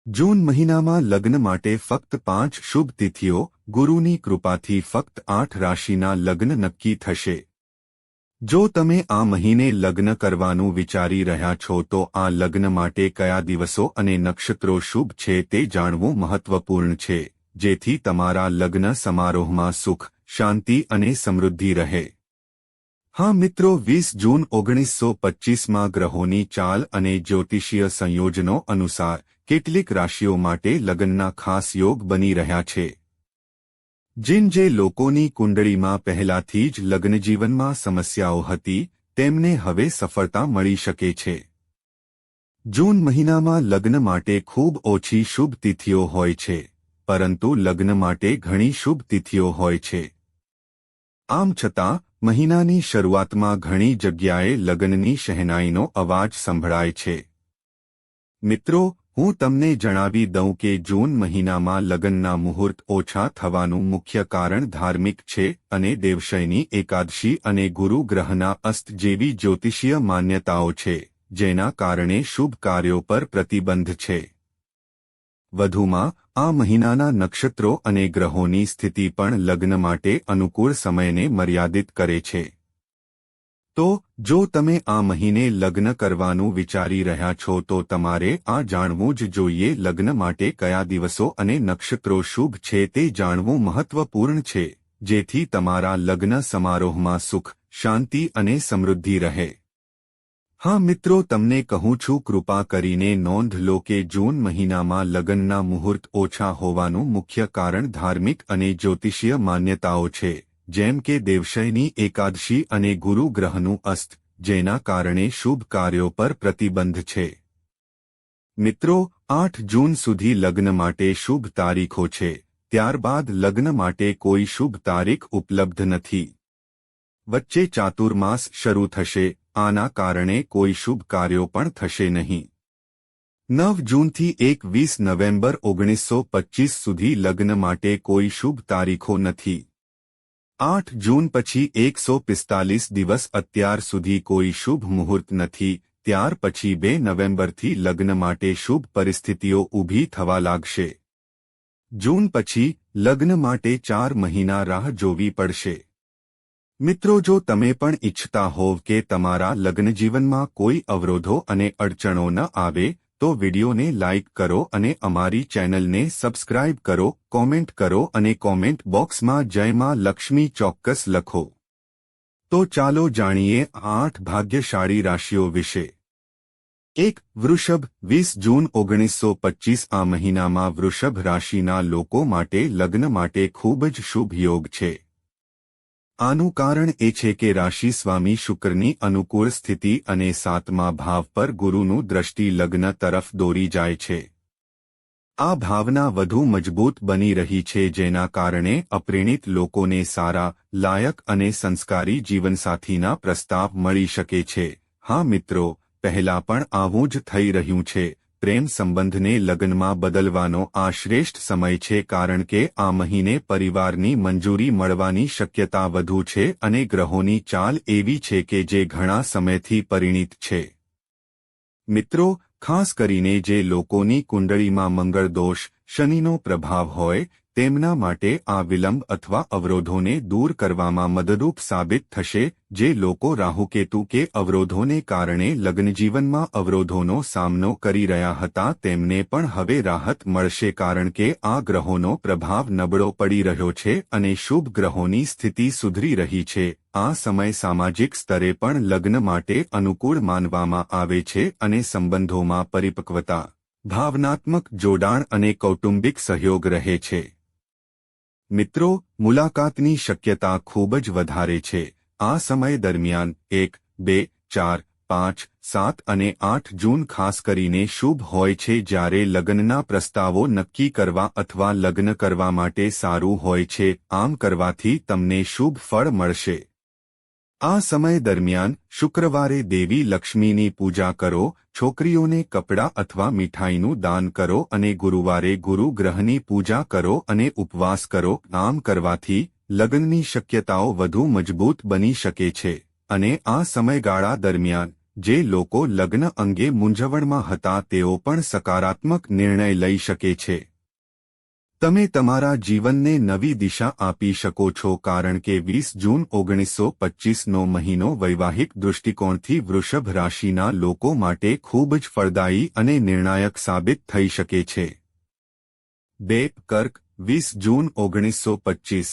જૂન મહિનામાં લગ્ન માટે ફક્ત 5 શુભ તિથિઓ, ગુરુની કૃપાથી ફક્ત 8 રાશિના લગ્ન નક્કી થશે। જો તમે આ મહિને લગ્ન કરવાનું વિચારી રહ્યા છો તો આ લગ્ન માટે કયા દિવસો અને નક્ષત્રો શુભ છે તે જાણવું મહત્વપૂર્ણ છે, જેથી તમારા લગ્ન સમારોહમાં સુખ, શાંતિ અને સમૃદ્ધિ રહે। હા મિત્રો, 20 જૂન 1925માં ગ્રહોની ચાલ અને જ્યોતિષીય સંયોજનો અનુસાર કેટલીક રાશિઓ માટે લગ્નના ખાસ યોગ બની રહ્યા છે। જે લોકોની કુંડળીમાં પહેલાથી જ લગ્નજીવનમાં સમસ્યાઓ હતી, તેમને હવે સફળતા મળી શકે છે। જૂન મહિનામાં લગ્ન માટે ખૂબ ઓછી શુભ તિથિઓ હોય છે, પરંતુ લગ્ન માટે ઘણી શુભ તિથિઓ હોય છે। આમ છતાં મહિનાની શરૂઆતમાં ઘણી જગ્યાએ લગ્નની શહેનાઈનો અવાજ સંભળાય છે। મિત્રો, હું તમને જણાવી દઉં કે જૂન મહિનામાં લગ્નના મુહૂર્ત ઓછા થવાનું મુખ્ય કારણ ધાર્મિક છે અને દેવશયની એકાદશી અને ગુરુ ગ્રહના અસ્ત જેવી જ્યોતિષીય માન્યતાઓ છે, જેના કારણે શુભ કાર્યો પર પ્રતિબંધ છે। વધુમાં, આ મહિનાના નક્ષત્રો અને ગ્રહોની સ્થિતિ પણ લગ્ન માટે અનુકૂળ સમયને મર્યાદિત કરે છે। તો જો તમે આ મહિને લગ્ન કરવાનું વિચારી રહ્યા છો તો તમારે આ જાણવું જ જોઈએ। લગ્ન માટે કયા દિવસો અને નક્ષત્રો શુભ છે તે જાણવું મહત્વપૂર્ણ છે, જેથી તમારા લગ્ન સમારોહમાં સુખ, શાંતિ અને સમૃદ્ધિ રહે। હા મિત્રો, તમને કહું છું, કૃપા કરીને નોંધ લો કે જૂન મહિનામાં લગ્નના મુહૂર્ત ઓછા હોવાનું મુખ્ય કારણ ધાર્મિક અને જ્યોતિષીય માન્યતાઓ છે, જેમ કે દેવશયની એકાદશી અને ગુરુ ગ્રહનું અસ્ત, જેના કારણે શુભ કાર્યો પર પ્રતિબંધ છે। મિત્રો, 8 જૂન સુધી લગ્ન માટે શુભ તારીખો છે, ત્યારબાદ લગ્ન માટે કોઈ શુભ તારીખ ઉપલબ્ધ નથી। વચ્ચે ચાતુર્માસ શરૂ થશે, આના કારણે કોઈ શુભ કાર્યો પણ થશે નહીં। 9 જૂનથી 21 નવેમ્બર 1925 સુધી લગ્ન માટે કોઈ શુભ તારીખો નથી। 8 જૂન પછી 145 દિવસ અત્યાર સુધી કોઈ શુભ મુહૂર્ત નથી। ત્યાર પછી 2 નવેમ્બરથી લગ્ન માટે શુભ પરિસ્થિતિઓ ઊભી થવા લાગશે। જૂન પછી લગ્ન માટે 4 મહિના રાહ જોવી પડશે। મિત્રો, જો તમે પણ ઈચ્છતા હોવ કે તમારા લગ્નજીવનમાં કોઈ અવરોધો અને અડચણો ન આવે તો વિડિયોને લાઇક કરો અને અમારી ચેનલને સબસ્ક્રાઇબ કરો, કોમેન્ટ કરો અને કોમેન્ટ બોક્સમાં જય માં લક્ષ્મી ચોક્કસ લખો। તો ચાલો જાણીએ 8 ભાગ્યશાળી રાશિઓ વિશે। 1. વૃષભ, 20 જૂન 1925 આ મહિનામાં વૃષભ રાશિના લોકો માટે લગ્ન માટે ખૂબ જ શુભ યોગ છે। આનું કારણ એ છે કે રાશિ સ્વામી શુક્રની અનુકૂળ સ્થિતિ અને 7મા ભાવ પર ગુરુનું દ્રષ્ટિ લગ્ન તરફ દોરી જાય છે। આ ભાવના વધુ મજબૂત બની રહી છે, જેના કારણે અપરિણીત લોકોને સારા, લાયક અને સંસ્કારી જીવનસાથીના પ્રસ્તાવ મળી શકે છે। હા મિત્રો, પહેલા પણ આવું જ થઈ રહ્યું છે। પ્રેમ સંબંધને લગ્નમાં બદલવાનો આ શ્રેષ્ઠ સમય છે, કારણ કે આ મહિને પરિવારની મંજૂરી મળવાની શક્યતા વધુ છે અને ગ્રહોની ચાલ એવી છે કે જે ઘણા સમયથી પરિણીત છે। મિત્રો, ખાસ કરીને જે લોકોની કુંડળીમાં મંગળ દોષ, શનિનો પ્રભાવ હોય, તેમના માટે આ વિલંબ અથવા અવરોધોને દૂર કરવામાં મદદરૂપ સાબિત થશે। જે લોકો રાહુકેતુ કે અવરોધોને કારણે લગ્નજીવનમાં અવરોધોનો સામનો કરી રહ્યા હતા, તેમને પણ હવે રાહત મળશે, કારણ કે આ ગ્રહોનો પ્રભાવ નબળો પડી રહ્યો છે અને શુભ ગ્રહોની સ્થિતિ સુધરી રહી છે। આ સમય સામાજિક સ્તરે પણ લગ્ન માટે અનુકૂળ માનવામાં આવે છે અને સંબંધોમાં પરિપક્વતા, ભાવનાત્મક જોડાણ અને કૌટુંબિક સહયોગ રહે છે। મિત્રો, મુલાકાતની શક્યતા ખૂબ જ વધારે છે। આ સમય દરમિયાન 1, 2, 4, 5, 7 અને 8 જૂન ખાસ કરીને શુભ હોય છે, જ્યારે લગ્નના પ્રસ્તાવો નક્કી કરવા અથવા લગ્ન કરવા માટે સારું હોય છે। આમ કરવાથી તમને શુભ ફળ મળશે। આ સમય દરમિયાન શુક્રવારે દેવી લક્ષ્મીની પૂજા કરો, છોકરીઓને કપડાં અથવા મીઠાઈનું દાન કરો અને ગુરુવારે ગુરુ ગ્રહની પૂજા કરો અને ઉપવાસ કરો। આમ કરવાથી લગ્નની શક્યતાઓ વધુ મજબૂત બની શકે છે અને આ સમયગાળા દરમિયાન જે લોકો લગ્ન અંગે મૂંઝવણમાં હતા તેઓ પણ સકારાત્મક નિર્ણય લઈ શકે છે. તમે તમારા જીવનને નવી દિશા આપી શકો છો કારણ કે 20 જૂન 1925નો મહિનો વૈવાહિક દૃષ્ટિકોણથી વૃષભ રાશિના લોકો માટે ખૂબ જ ફળદાયી અને નિર્ણાયક સાબિત થઈ શકે છે. 2. કર્ક 20 જૂન 1925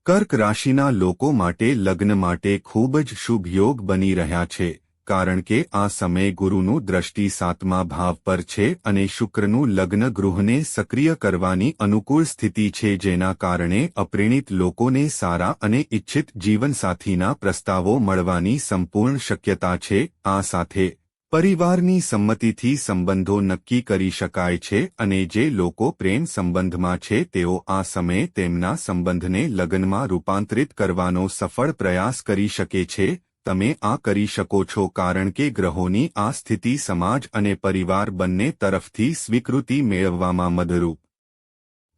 કર્ક રાશિના લોકો માટે લગ્ન માટે ખૂબ જ શુભ યોગ બની રહ્યા છે કારણ કે આ સમયે ગુરુનું દ્રષ્ટિ 7મા ભાવ પર છે અને શુક્રનું લગ્ન ગૃહને સક્રિય કરવાની અનુકૂળ સ્થિતિ છે જેના કારણે અપરિણીત લોકોને સારા અને ઇચ્છિત જીવનસાથીના પ્રસ્તાવો મળવાની સંપૂર્ણ શક્યતા છે. આ સાથે પરિવારની સંમતિથી સંબંધો નક્કી કરી શકાય છે અને જે લોકો પ્રેમ સંબંધમાં છે તેઓ આ સમયે તેમના સંબંધને લગ્નમાં રૂપાંતરિત કરવાનો સફળ પ્રયાસ કરી શકે છે. તમે આ કરી શકો છો કારણ કે ગ્રહોની આ સ્થિતિ સમાજ અને પરિવાર બંને તરફથી સ્વીકૃતિ મેળવવામાં મદદરૂપ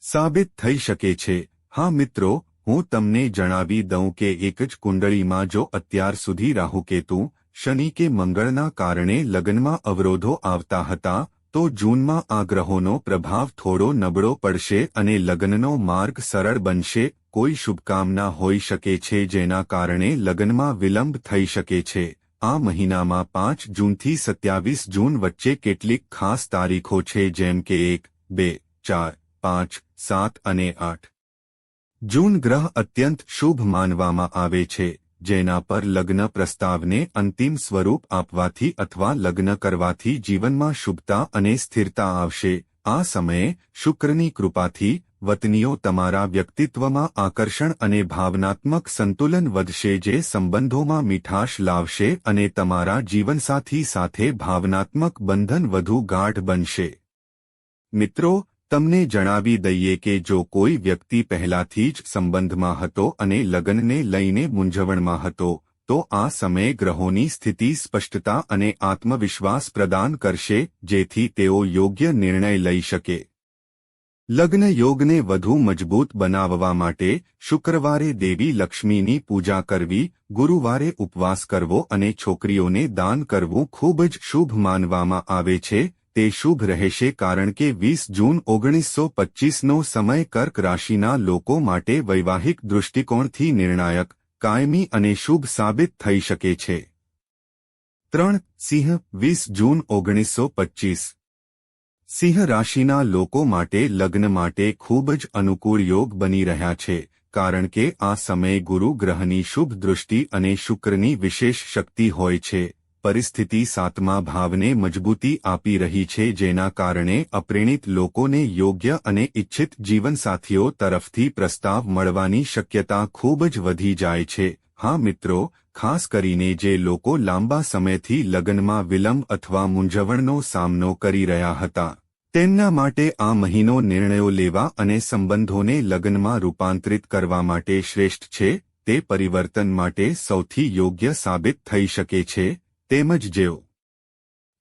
સાબિત થઈ શકે છે. હા મિત્રો, હું તમને જણાવી દઉં કે એક જ કુંડળીમાં જો અત્યાર સુધી રાહુકેતુ, શનિ કે મંગળના કારણે લગ્નમાં અવરોધો આવતા હતા તો જૂનમાં આ ગ્રહોનો પ્રભાવ થોડો નબળો પડશે અને લગ્નનો માર્ગ સરળ બનશે. કોઈ શુભકામના હોઈ શકે છે જેના કારણે લગ્નમાં વિલંબ થઈ શકે છે. આ મહિનામાં 5 જૂનથી 27 જૂન વચ્ચે કેટલીક ખાસ તારીખો છે જેમ કે 1, 2, 4, 5, 7 અને 8 જૂન ગ્રહ અત્યંત શુભ માનવામાં આવે છે જેના પર લગ્ન પ્રસ્તાવને અંતિમ સ્વરૂપ આપવાથી અથવા લગ્ન કરવાથી જીવનમાં શુભતા અને સ્થિરતા આવશે. આ સમયે શુક્રની કૃપાથી વતનીઓ તમારા વ્યક્તિત્વમાં આકર્ષણ અને ભાવનાત્મક સંતુલન વધશે જે સંબંધોમાં મીઠાશ લાવશે અને તમારા જીવનસાથી સાથે ભાવનાત્મક બંધન વધુ ગાઢ બનશે. મિત્રો, તમને જણાવી દઈએ કે જો કોઈ વ્યક્તિ પહેલાથી જ સંબંધમાં હતો અને લગ્નને લઈને મૂંઝવણમાં હતો તો આ સમયે ગ્રહોની સ્થિતિ સ્પષ્ટતા અને આત્મવિશ્વાસ પ્રદાન કરશે જેથી તેઓ યોગ્ય નિર્ણય લઈ શકે. લગ્ન યોગને વધુ મજબૂત બનાવવા માટે શુક્રવારે દેવી લક્ષ્મીની પૂજા કરવી, ગુરુવારે ઉપવાસ કરવો અને છોકરીઓને દાન કરવું ખૂબ જ શુભ માનવામાં આવે છે. તે શુભ રહેશે કારણ કે 20 જૂન 1925નો સમય કર્ક રાશિના લોકો માટે વૈવાહિક દૃષ્ટિકોણથી નિર્ણાયક, કાયમી અને શુભ સાબિત થઈ શકે છે. 3. સિંહ 20 જૂન 1925 સિંહ રાશિના લોકો માટે લગ્ન માટે ખૂબ જ અનુકૂળ યોગ બની રહ્યા છે કારણ કે આ સમયે ગુરુ ગ્રહની શુભ દૃષ્ટિ અને શુક્રની વિશેષ શક્તિ હોય છે. પરિસ્થિતિ 7મા ભાવને મજબૂતી આપી રહી છે જેના કારણે અપરિણીત લોકોને યોગ્ય અને ઇચ્છિત જીવનસાથીઓ તરફથી પ્રસ્તાવ મળવાની શક્યતા ખૂબ જ વધી જાય છે. હા મિત્રો, ખાસ કરીને જે લોકો લાંબા સમયથી લગ્નમાં વિલંબ અથવા મૂંઝવણનો સામનો કરી રહ્યા હતા તેમના માટે આ મહિનો નિર્ણયો લેવા અને સંબંધોને લગ્નમાં રૂપાંતરિત કરવા માટે શ્રેષ્ઠ છે. તે પરિવર્તન માટે સૌથી યોગ્ય સાબિત થઈ શકે છે. તેમજ જેઓ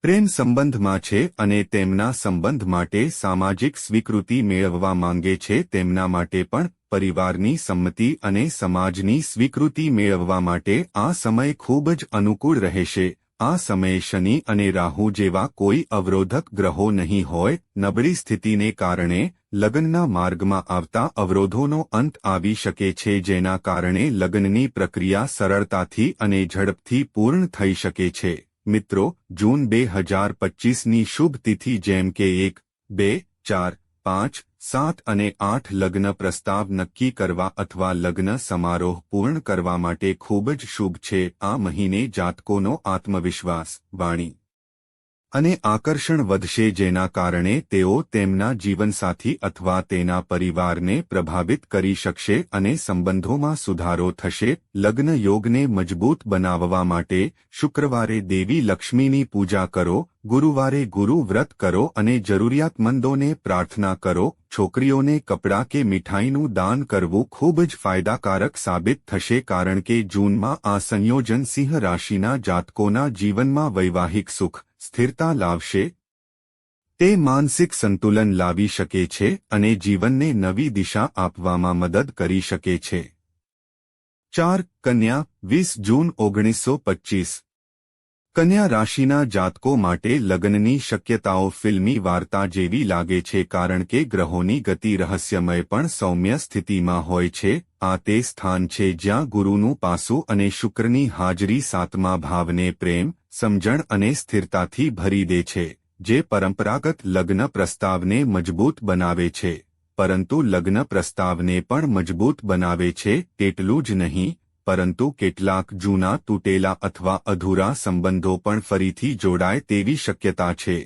પ્રેમ સંબંધમાં છે અને તેમના સંબંધ માટે સામાજિક સ્વીકૃતિ મેળવવા માંગે છે તેમના માટે પણ પરિવારની સંમતિ અને સમાજની સ્વીકૃતિ મેળવવા માટે આ સમય ખૂબ જ અનુકૂળ રહેશે. આ સમયે શનિ અને રાહુ જેવા કોઈ અવરોધક ગ્રહો નહીં હોય. નબળી સ્થિતિને કારણે લગ્નના માર્ગમાં આવતા અવરોધોનો અંત આવી શકે છે જેના કારણે લગ્નની પ્રક્રિયા સરળતાથી અને ઝડપથી પૂર્ણ થઈ શકે છે. મિત્રો, જૂન 2025ની શુભ તિથિ જેમ કે 1, 2, 4, 5, 7 અને 8 લગ્ન પ્રસ્તાવ નક્કી કરવા અથવા લગ્ન સમારોહ પૂર્ણ કરવા માટે ખૂબ જ શુભ છે. આ મહિને જાતકોનો આત્મવિશ્વાસ, વાણી અને આકર્ષણ વધશે જેના કારણે તેઓ તેમના જીવનસાથી અથવા તેના પરિવારને પ્રભાવિત કરી શકશે અને સંબંધોમાં સુધારો થશે. લગ્ન યોગને મજબૂત બનાવવા માટે શુક્રવારે દેવી લક્ષ્મીની પૂજા કરો, ગુરુવારે ગુરુ વ્રત કરો અને જરૂરિયાતમંદોને પ્રાર્થના કરો. છોકરીઓને કપડાં કે મીઠાઈનું દાન કરવું ખૂબ જ ફાયદાકારક સાબિત થશે કારણ કે જૂનમાં આ સંયોજન સિંહ રાશિના જાતકોના જીવનમાં વૈવાહિક સુખ, સ્થિરતા લાવશે. તે માનસિક સંતુલન લાવી શકે છે અને જીવનને નવી દિશા આપવામાં મદદ કરી શકે છે. 4. કન્યા 20 જૂન 1925 કન્યા રાશિના જાતકો માટે લગ્નની શક્યતાઓ ફિલ્મી વાર્તા જેવી લાગે છે, કારણ કે ગ્રહોની ગતિ રહસ્યમય પણ સૌમ્ય સ્થિતિમાં હોય છે. આ તે સ્થાન છે જ્યાં ગુરુનું પાસું અને શુક્રની હાજરી સાતમા ભાવને પ્રેમ, સમજણ અને સ્થિરતાથી ભરી દે છે, જે પરંપરાગત લગ્ન પ્રસ્તાવને મજબૂત બનાવે છે. પરંતુ લગ્ન પ્રસ્તાવને પણ મજબૂત બનાવે છે તેટલું જ નહીં, પરંતુ કેટલાક જૂના તૂટેલા અથવા અધૂરા સંબંધો પણ ફરીથી જોડાય તેવી શક્યતા છે.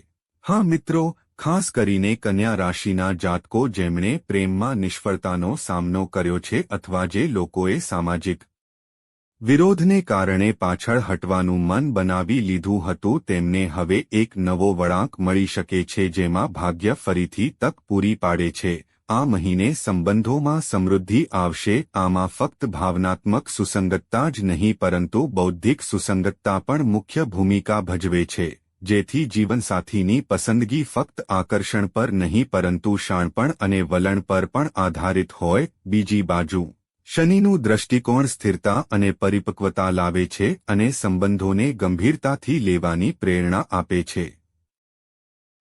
હા મિત્રો, ખાસ કરીને કન્યા રાશિના જાતકો જેમણે પ્રેમમાં નિષ્ફળતાનો સામનો કર્યો છે અથવા જે લોકોએ સામાજિક વિરોધને કારણે પાછળ હટવાનું મન બનાવી લીધું હતું, તેમને હવે એક નવો વળાંક મળી શકે છે જેમાં ભાગ્ય ફરીથી તક પૂરી પાડે છે. આ મહિને સંબંધોમાં સમૃદ્ધિ આવશે. આમાં ફક્ત ભાવનાત્મક સુસંગતતા જ નહીં પરંતુ બૌદ્ધિક સુસંગતતા પણ મુખ્ય ભૂમિકા ભજવે છે, જેથી જીવનસાથીની પસંદગી ફક્ત આકર્ષણ પર નહીં પરંતુ શાણપણ અને વલણ પર પણ આધારિત હોય. બીજી બાજુ શનિનું દૃષ્ટિકોણ સ્થિરતા અને પરિપક્વતા લાવે છે અને સંબંધોને ગંભીરતાથી લેવાની પ્રેરણા આપે છે.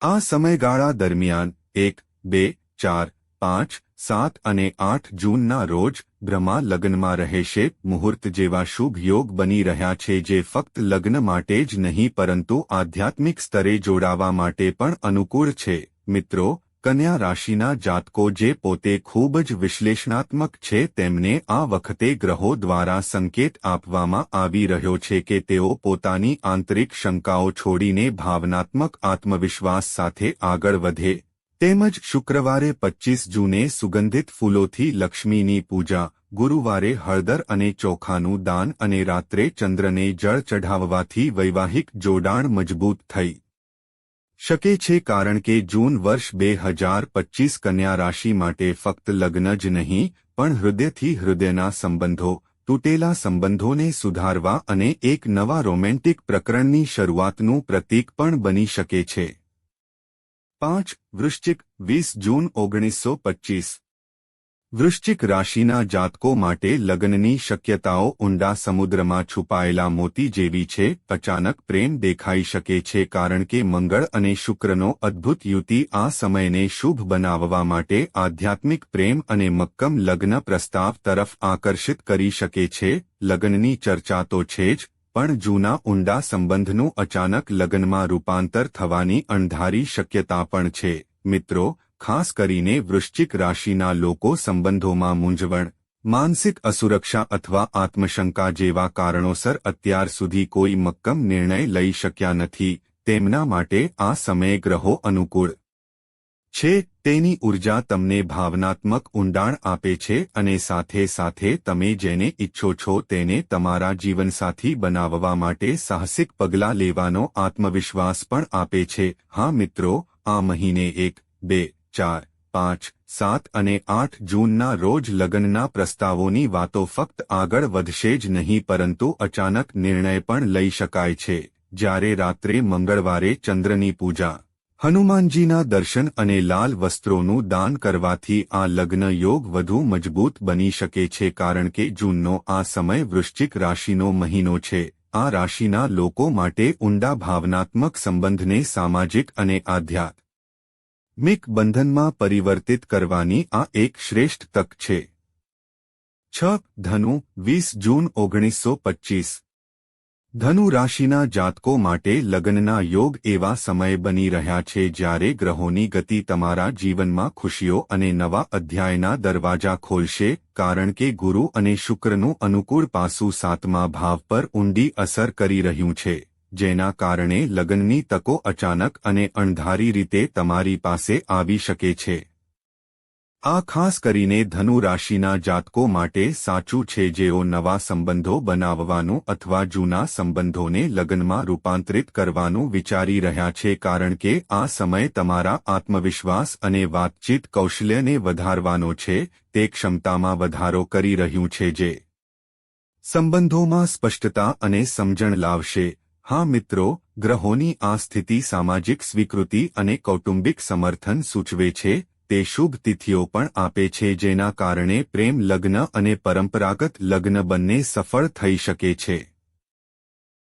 આ સમયગાળા દરમિયાન 1, 2, 4, 5, 7 અને 8 જૂનના રોજ બ્રહ્મા લગ્નમાં રહેશે. મુહૂર્ત જેવા શુભ યોગ બની રહ્યા છે જે ફક્ત લગ્ન માટે જ નહીં પરંતુ આધ્યાત્મિક સ્તરે જોડાવા માટે પણ અનુકૂળ છે. મિત્રો, કન્યા રાશિના જાતકો જે પોતે ખૂબ જ વિશ્લેષણાત્મક છે તેમને આ વખતે ગ્રહો દ્વારા સંકેત આપવામાં આવી રહ્યો છે કે તેઓ પોતાની આંતરિક શંકાઓ છોડીને ભાવનાત્મક આત્મવિશ્વાસ સાથે આગળ વધે. તેમજ શુક્રવારે 25 જૂને સુગંધિત ફૂલોથી લક્ષ્મીની પૂજા, ગુરુવારે હળદર અને ચોખાનું દાન અને રાત્રે ચંદ્રને જળ ચઢાવવાથી વૈવાહિક જોડાણ મજબૂત થઈ શકે છે, કારણ કે જૂન વર્ષ 2025 કન્યા રાશિ માટે ફક્ત લગ્ન જ નહીં પણ હૃદયથી હૃદયના સંબંધો, તૂટેલા સંબંધોને સુધારવા અને એક નવા રોમેન્ટિક પ્રકરણની શરૂઆતનું પ્રતીક પણ બની શકે છે. 5. વૃશ્ચિક 20 જૂન 1925 વૃશ્ચિક રાશિના જાતકો માટે લગ્નની શક્યતાઓ ઊંડા સમુદ્રમાં છુપાયેલા મોતી જેવી છે. અચાનક પ્રેમ દેખાઈ શકે છે કારણ કે મંગળ અને શુક્રનો અદ્ભુત યુતિ આ સમયને શુભ બનાવવા માટે આધ્યાત્મિક પ્રેમ અને મક્કમ લગ્ન પ્રસ્તાવ તરફ આકર્ષિત કરી શકે છે. લગ્નની ચર્ચા તો છે જ, પણ જૂના ઊંડા સંબંધનું અચાનક લગ્નમાં રૂપાંતર થવાની અણધારી શક્યતા પણ છે. મિત્રો, ખાસ કરીને વૃશ્ચિક રાશિના લોકો સંબંધોમાં મૂંઝવણ, માનસિક અસુરક્ષા અથવા આત્મશંકા જેવા કારણોસર અત્યાર સુધી કોઈ મક્કમ નિર્ણય લઈ શક્યા નથી. તેમના માટે આ સમય ગ્રહો અનુકૂળ છે. તેની ઉર્જા તમને ભાવનાત્મક ઊંડાણ આપે છે અને સાથે સાથે તમે જેને ઈચ્છો છો તેને તમારા જીવનસાથી બનાવવા માટે સાહસિક પગલાં લેવાનો આત્મવિશ્વાસ પણ આપે છે. હા મિત્રો, આ મહિને 1, 2, 4, 5, 7 અને 8 જૂનના રોજ લગ્નના પ્રસ્તાવોની વાતો ફક્ત આગળ વધશે જ નહીં પરંતુ અચાનક નિર્ણય પણ લઈ શકાય છે. જ્યારે રાત્રે મંગળવારે ચંદ્રની પૂજા, હનુમાનજીના દર્શન અને લાલ વસ્ત્રોનું દાન કરવાથી આ લગ્ન યોગ વધુ મજબૂત બની શકે છે, કારણ કે જૂનનો આ સમય વૃશ્ચિક રાશિનો મહિનો છે. આ રાશિના લોકો માટે ઊંડા ભાવનાત્મક સંબંધને સામાજિક અને આધ્યાત્મિક બંધનમાં પરિવર્તિત કરવાની આ એક શ્રેષ્ઠ તક છે. 6. ધનુ 20 જૂન 1925 ધનુ રાશિના જાતકો માટે લગ્નના યોગ એવા સમય બની રહ્યા છે જ્યારે ગ્રહોની ગતિ તમારા જીવનમાં ખુશીઓ અને નવા અધ્યાયના દરવાજા ખોલશે, કારણ કે ગુરુ અને શુક્રનું અનુકૂળ પાસું સાતમા ભાવ પર ઊંડી અસર કરી રહ્યું છે, જેના કારણે લગ્નની તકો અચાનક અને અણધારી રીતે તમારી પાસે આવી શકે છે. આ ખાસ કરીને ધનુ રાશિના જાતકો માટે સાચું છે જેઓ નવા સંબંધો બનાવવાનું અથવા જૂના સંબંધોને લગ્નમાં રૂપાંતરિત કરવાનું વિચારી રહ્યા છે, કારણ કે આ સમય તમારા આત્મવિશ્વાસ અને વાતચીત કૌશલ્યને વધારવાનો છે. તે ક્ષમતામાં વધારો કરી રહ્યું છે જે સંબંધોમાં સ્પષ્ટતા અને સમજણ લાવશે. હા મિત્રો, ગ્રહોની આ સ્થિતિ સામાજિક સ્વીકૃતિ અને કૌટુંબિક સમર્થન સૂચવે છે. તે શુભ તિથિઓ પણ આપે છે જેના કારણે પ્રેમ લગ્ન અને પરંપરાગત લગ્ન બંને સફળ થઈ શકે છે.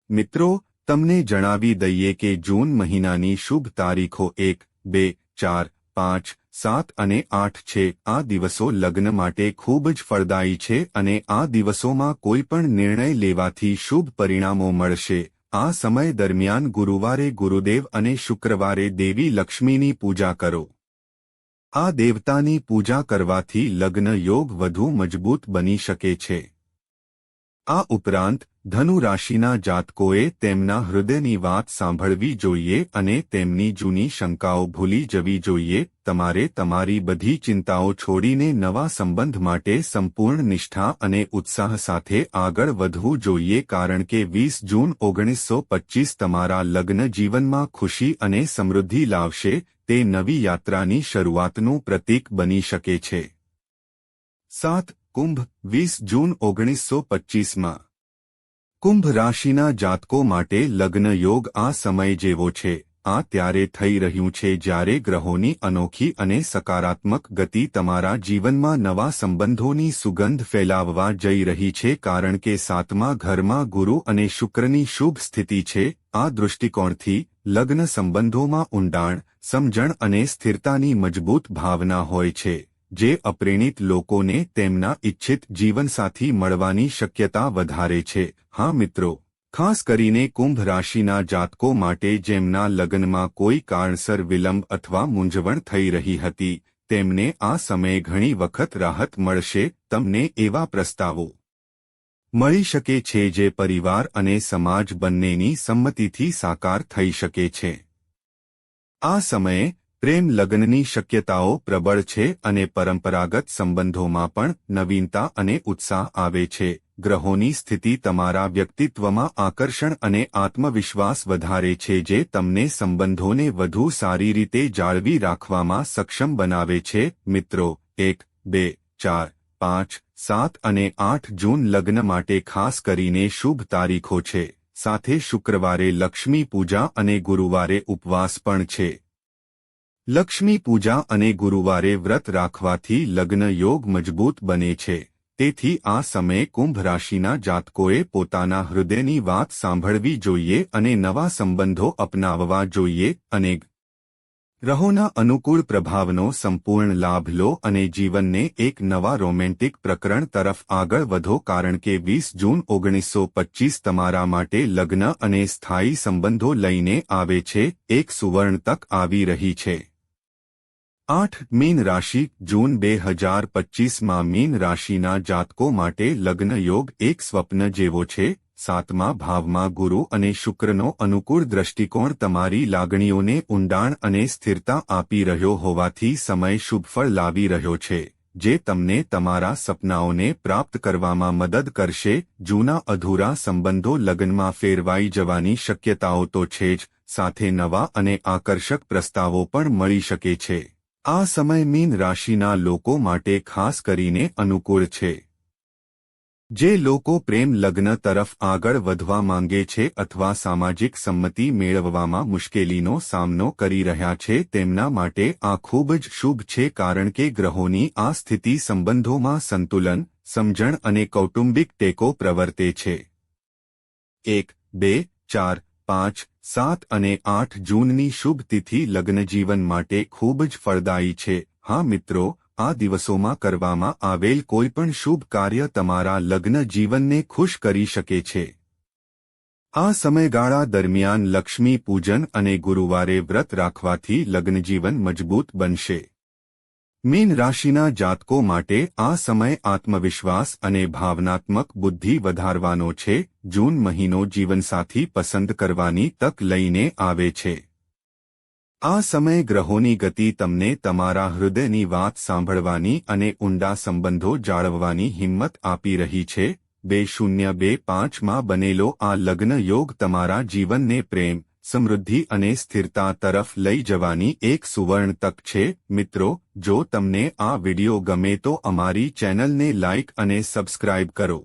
મિત્રો, તમને જણાવી દઈએ કે જૂન મહિનાની શુભ તારીખો 1, 2, 4, 5, 7 અને 8 છે. આ દિવસો લગ્ન માટે ખૂબ જ ફળદાયી છે અને આ દિવસોમાં કોઈપણ નિર્ણય લેવાથી શુભ પરિણામો મળશે. આ સમય દરમિયાન ગુરુવારે ગુરુદેવ અને શુક્રવારે દેવી લક્ષ્મીની પૂજા કરો. આ દેવતાની પૂજા કરવાથી લગ્ન યોગ વધુ મજબૂત બની શકે છે. આ ઉપરાંત ધનુ રાશિના જાતકોએ તેમના હૃદયની વાત સાંભળવી જોઈએ અને તેમની જૂની શંકાઓ ભૂલી જવી જોઈએ. તમારે તમારી બધી ચિંતાઓ છોડીને નવા સંબંધ માટે સંપૂર્ણ નિષ્ઠા અને ઉત્સાહ સાથે આગળ વધવું જોઈએ, કારણ કે 20 જૂન 1925 તમારા લગ્ન જીવનમાં ખુશી અને સમૃદ્ધિ લાવશે. તે નવી યાત્રાની શરૂઆતનું પ્રતીક બની શકે છે. 7. કુંભ 20 જૂન 1925માં કુંભ રાશિના જાતકો માટે લગ્ન યોગ આ સમય જેવો છે. આ ત્યારે થઈ રહ્યું છે જ્યારે ગ્રહોની અનોખી અને સકારાત્મક ગતિ તમારા જીવનમાં નવા સંબંધોની સુગંધ ફેલાવવા જઈ રહી છે, કારણ કે 7મા ઘરમાં ગુરુ અને શુક્રની શુભ સ્થિતિ છે. આ દૃષ્ટિકોણથી લગ્ન સંબંધોમાં ઊંડાણ, સમજણ અને સ્થિરતાની મજબૂત ભાવના હોય છે, જે અપ્રેણિત લોકોને તેમના ઇચ્છિત જીવનસાથી મળવાની શક્યતા વધારે છે. હા મિત્રો, ખાસ કરીને કુંભ રાશિના જાતકો માટે જેમના લગ્નમાં કોઈ કારણસર વિલંબ અથવા મૂંઝવણ થઈ રહી હતી, તેમને આ સમયે ઘણી વખત રાહત મળશે. તમને એવા પ્રસ્તાવો મળી શકે છે જે પરિવાર અને સમાજ બંનેની સંમતિથી સાકાર થઈ શકે છે. આ સમયે પ્રેમ લગ્નની શક્યતાઓ પ્રબળ છે અને પરંપરાગત સંબંધોમાં પણ નવીનતા અને ઉત્સાહ આવે છે. ગ્રહોની સ્થિતિ તમારા વ્યક્તિત્વમાં આકર્ષણ અને આત્મવિશ્વાસ વધારે છે, જે તમને સંબંધોને વધુ સારી રીતે જાળવી રાખવામાં સક્ષમ બનાવે છે. મિત્રો, 1, 2, 4, 5, 7 અને 8 જૂન લગ્ન માટે ખાસ કરીને શુભ તારીખો છે. સાથે શુક્રવારે લક્ષ્મી પૂજા અને ગુરુવારે ઉપવાસ પણ છે. લક્ષ્મી પૂજા અને ગુરુવારે વ્રત રાખવાથી લગ્ન યોગ મજબૂત બને છે. તેથી આ સમયે કુંભ રાશિના જાતકોએ પોતાના હૃદયની વાત સાંભળવી જોઈએ અને નવા સંબંધો અપનાવવા જોઈએ. અને ગ્રહોના અનુકૂળ પ્રભાવનો સંપૂર્ણ લાભ લો અને જીવનને એક નવા રોમેન્ટિક પ્રકરણ તરફ આગળ વધો, કારણ કે 20 જૂન 1925 તમારા માટે લગ્ન અને સ્થાયી સંબંધો લઈને આવે છે. એક સુવર્ણ તક આવી રહી છે. 8. મીન રાશિ જૂન 2025માં મીન રાશિના જાતકો માટે લગ્ન યોગ એક સ્વપ્ન જેવો છે. 7મા ભાવમાં ગુરુ અને શુક્રનો અનુકૂળ દ્રષ્ટિકોણ તમારી લાગણીઓને ઊંડાણ અને સ્થિરતા આપી રહ્યો હોવાથી સમય શુભફળ લાવી રહ્યો છે, જે તમને તમારા સપનાઓને પ્રાપ્ત કરવામાં મદદ કરશે. જૂના અધૂરા સંબંધો લગ્નમાં ફેરવાઈ જવાની શક્યતાઓ તો છે જ, સાથે નવા અને આકર્ષક પ્રસ્તાવો પણ મળી શકે છે. આ સમય મીન રાશિના લોકો માટે ખાસ કરીને અનુકૂળ છે. જે લોકો પ્રેમ લગ્ન તરફ આગળ વધવા માંગે છે અથવા સામાજિક સંમતિ મેળવવામાં મુશ્કેલીનો સામનો કરી રહ્યા છે, તેમના માટે આ ખૂબ જ શુભ છે, કારણ કે ગ્રહોની આ સ્થિતિ સંબંધોમાં સંતુલન, સમજણ અને કૌટુંબિક ટેકો પ્રવર્તે છે. 1, 2, 4, 5, 7 અને 8 જૂનની શુભ તિથિ લગ્નજીવન માટે ખૂબ જ ફળદાયી છે. હા મિત્રો, આ દિવસોમાં કરવામાં આવેલ કોઈપણ શુભ કાર્ય તમારા લગ્ન જીવનને ખુશ કરી શકે છે. આ સમયગાળા દરમિયાન લક્ષ્મી પૂજન અને ગુરુવારે વ્રત રાખવાથી લગ્નજીવન મજબૂત બનશે. મીન રાશિના જાતકો માટે આ સમય આત્મવિશ્વાસ અને ભાવનાત્મક બુદ્ધિ વધારવાનો છે. જૂન મહિનો જીવનસાથી પસંદ કરવાની તક લઈને આવે છે. આ સમય ગ્રહોની ગતિ તમને તમારા હૃદયની વાત સાંભળવાની અને ઊંડા સંબંધો જાળવવાની હિંમત આપી રહી છે. 2025માં બનેલો આ લગ્ન યોગ તમારા જીવનને પ્રેમ, સમૃદ્ધિ અને સ્થિરતા તરફ લઈ જવાની એક સુવર્ણ તક છે. મિત્રો, જો તમને આ વિડિયો ગમે તો અમારી ચેનલને લાઇક અને સબસ્ક્રાઇબ કરો.